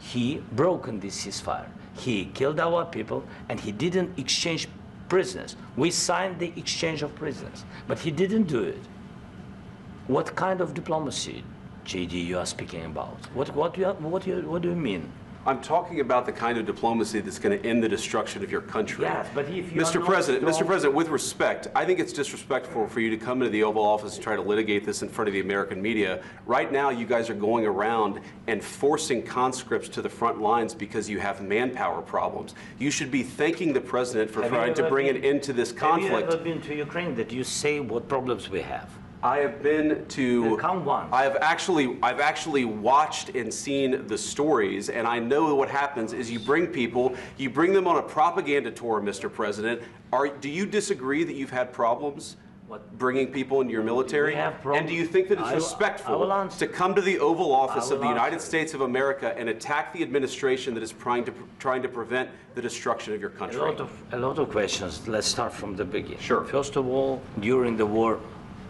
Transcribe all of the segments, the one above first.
he broken this ceasefire. He killed our people, and he didn't exchange prisoners. We signed the exchange of prisoners, but he didn't do it. What kind of diplomacy, JD, you are speaking about? What do you mean? I'm talking about the kind of diplomacy that's going to end the destruction of your country. Yes, but if you Mr. President, with respect, I think it's disrespectful for you to come into the Oval Office and try to litigate this in front of the American media. Right now, you guys are going around and forcing conscripts to the front lines because you have manpower problems. You should be thanking the President for trying to bring an end to this conflict. Have you ever been to Ukraine that you say what problems we have? I have been to. Come once. I've actually watched and seen the stories, and I know what happens is you bring them on a propaganda tour, Mr. President. Do you disagree that you've had problems bringing people into your military? And do you think that it's respectful to come to the Oval Office of the United States of America and attack the administration that is trying to prevent the destruction of your country? A lot of questions. Let's start from the beginning. Sure. First of all, during the war,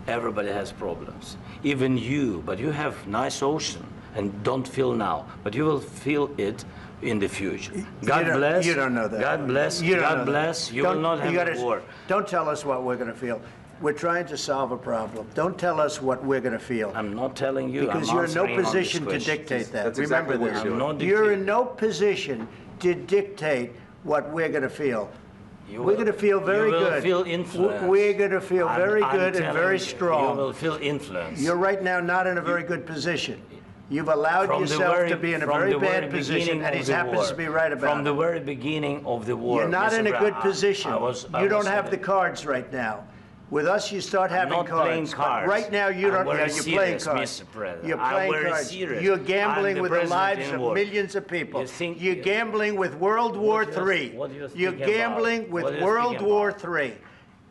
everybody has problems, even you, but you have nice ocean and don't feel now, but you will feel it in the future. God bless. You don't know that. God bless. God bless. You will not have a war. Don't tell us what we're going to feel. We're trying to solve a problem. Don't tell us what we're going to feel. I'm not telling you. Because you're in no position to dictate that. That's Remember exactly this. You're in no position to dictate what we're going to feel. We're going to feel very good. You will feel influence. We're going to feel very good and very strong. You will feel influence. You're right now not in a very good position. You've allowed yourself to be in a very bad position, and he happens to be right about it. From the very beginning of the war. You're not in a good position. You don't have the cards right now. With us, you start having cards. Playing cards. But right now, you don't. You're playing cards. Mr. President. You're playing cards. Serious. You're gambling with the lives of millions of people. You're gambling with World War III. You're gambling with World War III.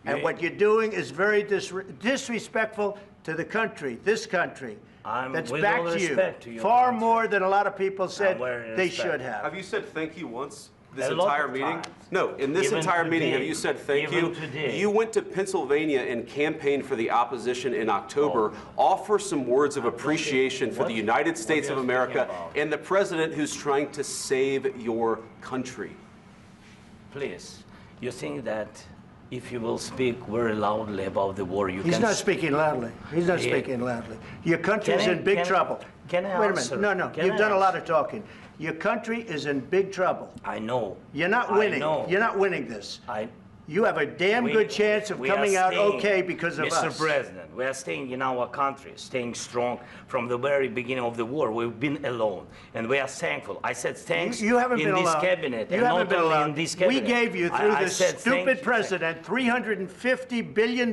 And what you're doing is very disrespectful to the country, this country. That's back to you. Far more than a lot of people said they should have. Have you said thank you once? This entire meeting? No, in this entire meeting, have you said thank you? You went to Pennsylvania and campaigned for the opposition in October. Offer some words of appreciation for the United States of America and the president who's trying to save your country. Please, you think that if you will speak very loudly about the war, you can... He's not speaking loudly. He's not speaking loudly. Your country is in big trouble. Can I Wait a minute. No. You've done a lot of talking. Your country is in big trouble. I know. You're not winning. You're not winning this. You have a damn good chance of coming out okay because of us. Mr. President, we are staying in our country, staying strong from the very beginning of the war. We've been alone, and we are thankful. I said thanks you haven't been in this alone. cabinet. You haven't been alone. In this cabinet. We gave you, through this stupid president, $350 billion.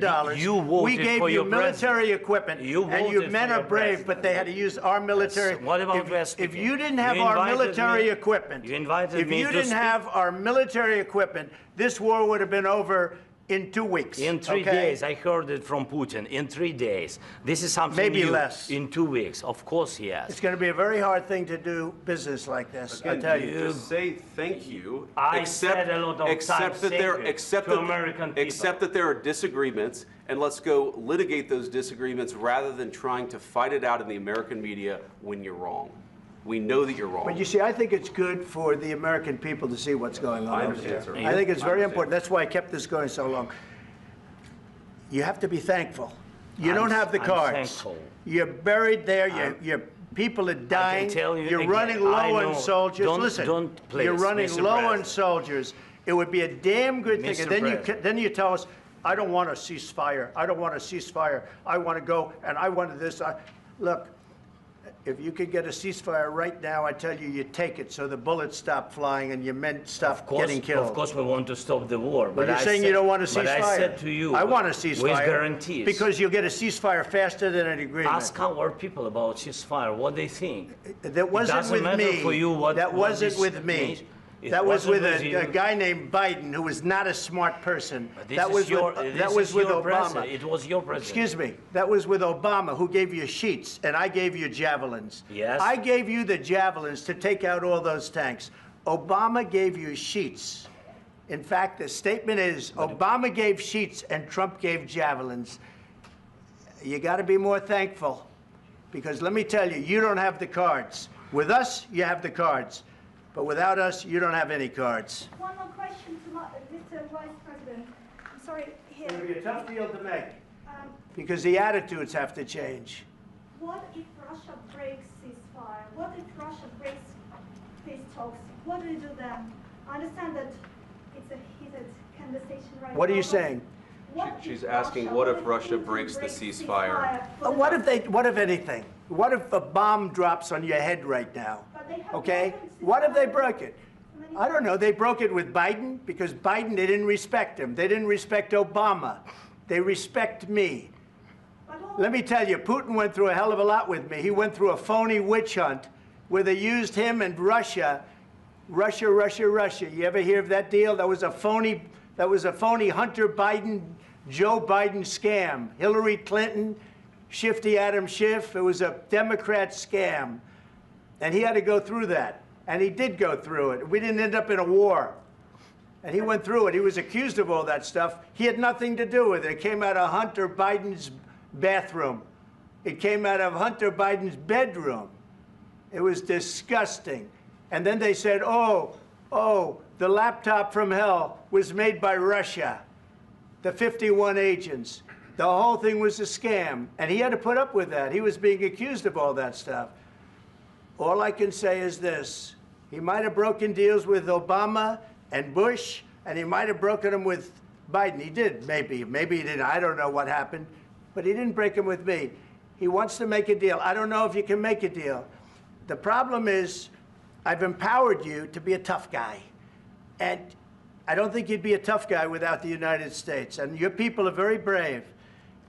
We gave you military equipment, and your men are brave, but they had to use our military. What about if you didn't have our military equipment, if you didn't have our military equipment, this war would have been over in 2 weeks. In 3 days. I heard it from Putin. In 3 days. This is something maybe new. Less. In 2 weeks. Of course, yes. It's going to be a very hard thing to do business like this. Again, I tell you. Just say thank you. I said a lot of except that there are disagreements, and let's go litigate those disagreements rather than trying to fight it out in the American media when you're wrong. We know that you're wrong. But you see, I think it's good for the American people to see what's going on. I understand, sir. I think it's very important. That's why I kept this going so long. You have to be thankful. You don't have the cards. Thankful. You're buried there. Your people are dying. I can tell you you're again, running low on soldiers. Listen, you're running Mr. low President. on soldiers. It would be a damn good thing. Mr. And then you tell us, I don't want a ceasefire. I don't want a ceasefire. I want to go, and I want this. Look. If you could get a ceasefire right now, I tell you, you take it so the bullets stop flying and your men stop getting killed. Of course, we want to stop the war. But you're saying you don't want a ceasefire. But I said to you, I want a ceasefire. With guarantees. Because you'll get a ceasefire faster than an agreement. Ask our people about ceasefire, what they think. That wasn't with me. For you that wasn't with me. That was with a guy named Biden, who was not a smart person. That was with Obama. It was your president. Excuse me. That was with Obama, who gave you sheets, and I gave you javelins. Yes. I gave you the javelins to take out all those tanks. Obama gave you sheets. In fact, the statement is Obama gave sheets and Trump gave javelins. You got to be more thankful, because let me tell you, you don't have the cards. With us, you have the cards. But without us, you don't have any cards. One more question to Mr. Vice President. I'm sorry, here. It'll be a tough deal to make. Because the attitudes have to change. What if Russia breaks ceasefire? What if Russia breaks peace talks? What do you do then? I understand that it's a heated conversation right now. What are you saying? She's asking, what if Russia breaks the ceasefire? What if anything? What if a bomb drops on your head right now? Okay? What if they broke it? I don't know. They broke it with Biden because Biden, they didn't respect him. They didn't respect Obama. They respect me. Let me tell you, Putin went through a hell of a lot with me. He went through a phony witch hunt where they used him and Russia. Russia. You ever hear of that deal? That was a phony Hunter Biden, Joe Biden scam. Hillary Clinton, Shifty Adam Schiff. It was a Democrat scam. And he had to go through that. And he did go through it. We didn't end up in a war. And he went through it. He was accused of all that stuff. He had nothing to do with it. It came out of Hunter Biden's bathroom. It came out of Hunter Biden's bedroom. It was disgusting. And then they said, oh, the laptop from hell was made by Russia, the 51 agents. The whole thing was a scam. And he had to put up with that. He was being accused of all that stuff. All I can say is this. He might have broken deals with Obama and Bush, and he might have broken them with Biden. He did, maybe. Maybe he didn't. I don't know what happened. But he didn't break them with me. He wants to make a deal. I don't know if you can make a deal. The problem is I've empowered you to be a tough guy. And I don't think you'd be a tough guy without the United States. And your people are very brave.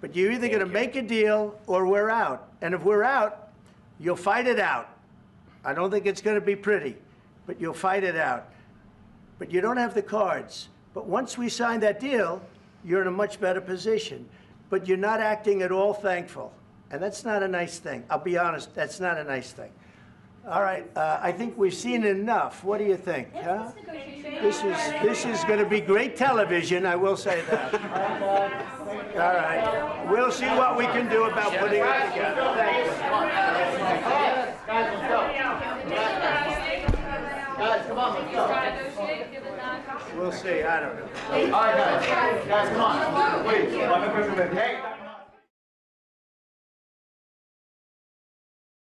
But you're either going to make a deal or we're out. And if we're out, you'll fight it out. I don't think it's going to be pretty, but you'll fight it out. But you don't have the cards. But once we sign that deal, you're in a much better position. But you're not acting at all thankful. And that's not a nice thing. I'll be honest, that's not a nice thing. All right, I think we've seen enough. What do you think? Huh? This is going to be great television, I will say that. All right. We'll see what we can do about putting it together. Thank you. Guys, let's go. Guys, come on, let's go. We'll see. I don't know. All right, guys. Guys, come on. Wait. Hey.